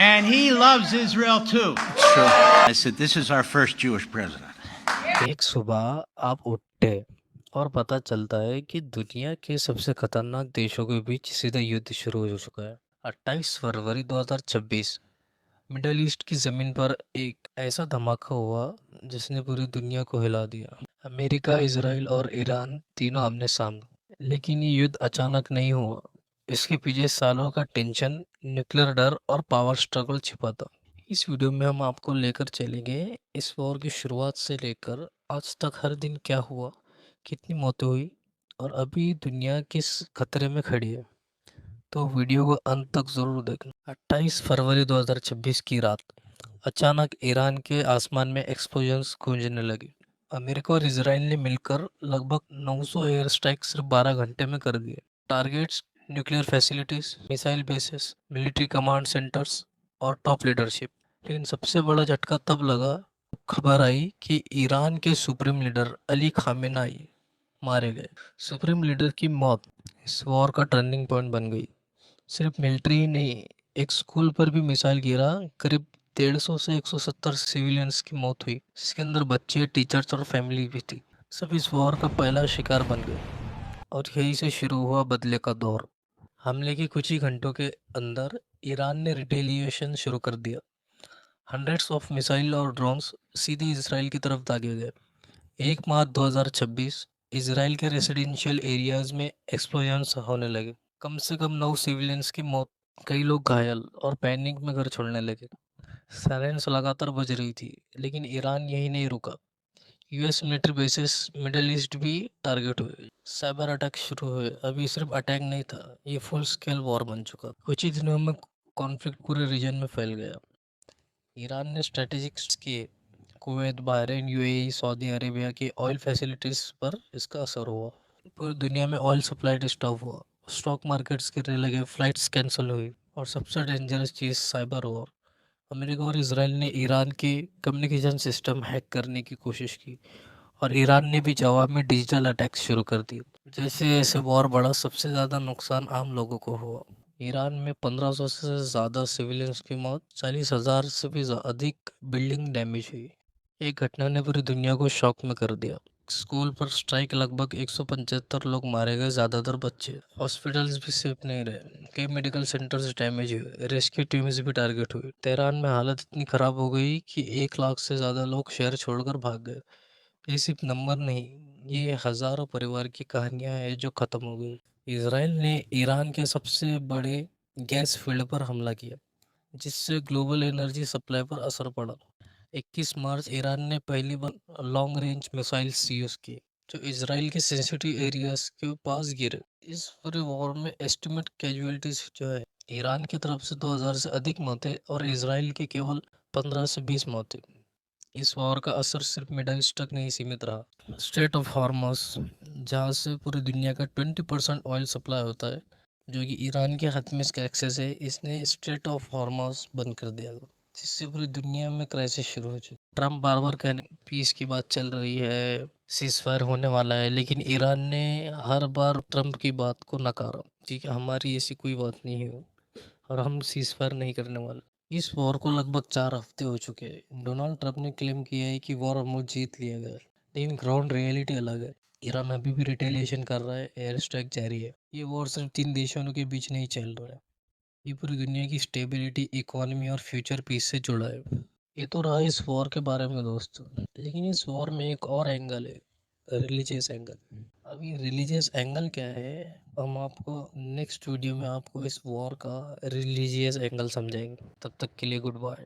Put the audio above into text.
And he loves Israel too. It's true. I said, this is our first Jewish president. एक सुबह आप उठते और पता चलता है कि दुनिया के सबसे खतरनाक देशों के बीच सीधा युद्ध शुरू हो चुका है। 28 फरवरी 2026 मिडल ईस्ट की ज़मीन पर एक ऐसा धमाका हुआ जिसने पूरी दुनिया को हिला दिया। अमेरिका, इजराइल और ईरान तीनों आमने सामने। लेकिन ये युद्ध अचानक नहीं हुआ। इसके पीछे सालों का टेंशन, न्यूक्लियर डर और पावर स्ट्रगल छिपा था। इस वीडियो में हम आपको लेकर चलेंगे इस वॉर की शुरुआत से लेकर आज तक हर दिन क्या हुआ, कितनी मौतें हुई और अभी दुनिया किस खतरे में खड़ी है। तो वीडियो को अंत तक ज़रूर देखना। 28 फरवरी 2026 की रात अचानक ईरान के आसमान में एक्सप्लोजन्स गूंजने लगे। अमेरिका और इसराइल ने मिलकर लगभग 900 एयर स्ट्राइक सिर्फ 12 घंटे में कर दिए। Targets nuclear facilities, missile basis, military command centres और टॉप लीडरशिप। लेकिन सबसे बड़ा झटका तब लगा खबर आई कि ईरान के सुप्रीम लीडर अली खामेनाई मारे गए। सुप्रीम लीडर की मौत इस वॉर का टर्निंग पॉइंट बन गई। सिर्फ मिलिट्री ही नहीं, एक स्कूल पर भी मिसाइल गिरा, करीब 150 से 170 सिविलियंस की मौत हुई, जिसके अंदर बच्चे, टीचर्स और फैमिली भी थी। सब इस वॉर का पहला शिकार बन गए और यहीं से शुरू हुआ बदले का दौर। हमले के कुछ ही घंटों के अंदर ईरान ने रिटेलिएशन शुरू कर दिया। हंड्रेड्स ऑफ मिसाइल और ड्रोन्स सीधे इसराइल की तरफ दागे गए। 1 मार्च 2026 इसराइल के रेसिडेंशियल एरियाज में एक्सप्लोजन्स होने लगे। कम से कम 9 सिविलियंस की मौत, कई लोग घायल और पैनिक में घर छोड़ने लगे। सायरेन्स लगातार बज रही थी, लेकिन ईरान यही नहीं रुका। US military bases middle east भी टारगेट हुए। साइबर अटैक शुरू हुए। अभी सिर्फ अटैक नहीं था, ये फुल स्केल वॉर बन चुका। कुछ ही दिनों में कॉन्फ्लिक्ट पूरे रीजन में फैल गया। ईरान ने स्ट्रेटेजिक्स किए। Kuwait, Bahrain, UAE, Saudi Arabia की ऑयल फैसिलिटीज पर इसका असर हुआ। पूरी दुनिया में ऑयल सप्लाई डिस्टर्ब हुआ, स्टॉक मार्केट्स गिरने लगे, फ्लाइट्स कैंसिल हुई और सबसे डेंजरस चीज़ साइबर वॉर। अमेरिका और इसराइल ने ईरान के कम्युनिकेशन सिस्टम हैक करने की कोशिश की और ईरान ने भी जवाब में डिजिटल अटैक्स शुरू कर दिए। जैसे जैसे वॉर बढ़ा, सबसे ज़्यादा नुकसान आम लोगों को हुआ। ईरान में 1500 से ज़्यादा सिविलियंस की मौत, 40,000 से भी अधिक बिल्डिंग डैमेज हुई। एक घटना ने पूरी दुनिया को शॉक में कर दिया। स्कूल पर स्ट्राइक, लगभग 175 लोग मारे गए, ज़्यादातर बच्चे। हॉस्पिटल्स भी सेफ नहीं रहे, कई मेडिकल सेंटर्स डैमेज हुए, रेस्क्यू टीम्स भी टारगेट हुई। तेहरान में हालत इतनी ख़राब हो गई कि 1 लाख से ज़्यादा लोग शहर छोड़कर भाग गए। ये सिर्फ नंबर नहीं, ये हज़ारों परिवार की कहानियाँ हैं जो ख़त्म हो गई। इसराइल ने ईरान के सबसे बड़े गैस फील्ड पर हमला किया, जिससे ग्लोबल एनर्जी सप्लाई पर असर पड़ा। 21 मार्च ईरान ने पहली बार लॉन्ग रेंज मिसाइल्स यूज़ की, जो इसराइल के सेंसिटिव एरियाज के पास गिरे। इस पूरे वॉर में एस्टिमेट कैजुअलिटीज जो है, ईरान की तरफ से 2000 से अधिक मौतें और इसराइल की केवल 15 से 20 मौतें। इस वॉर का असर सिर्फ मिडल ईस्ट तक नहीं सीमित रहा। स्ट्रेट ऑफ हॉर्मस, जहाँ से पूरी दुनिया का 20% ऑयल सप्लाई होता है, जो कि ईरान के हाथ में इसका एक्सेस है, इसने स्ट्रेट ऑफ हॉर्मस बंद कर दिया, जिससे पूरी दुनिया में क्राइसिस शुरू हो चुकी। ट्रम्प बार बार कहने पीस की बात चल रही है, सीज फायर होने वाला है, लेकिन ईरान ने हर बार ट्रम्प की बात को नकारा। ठीक है, हमारी ऐसी कोई बात नहीं है और हम सीज फायर नहीं करने वाले। इस वॉर को लगभग 4 हफ्ते हो चुके हैं। डोनाल्ड ट्रंप ने क्लेम किया है कि वॉर ऑलमोस्ट जीत लिया गया है, लेकिन ग्राउंड रियलिटी अलग है। ईरान अभी भी रिटेलिएशन कर रहा है, एयर स्ट्राइक जारी है। ये वॉर सिर्फ 3 देशों के बीच नहीं चल रहा है, ये पूरी दुनिया की स्टेबिलिटी, इकोनॉमी और फ्यूचर पीस से जुड़ा है। ये तो रहा इस वॉर के बारे में दोस्तों, लेकिन इस वॉर में एक और एंगल है, रिलीजियस एंगल। अभी रिलीजियस एंगल क्या है, हम आपको नेक्स्ट वीडियो में आपको इस वॉर का रिलीजियस एंगल समझाएंगे। तब तक के लिए गुड बाय।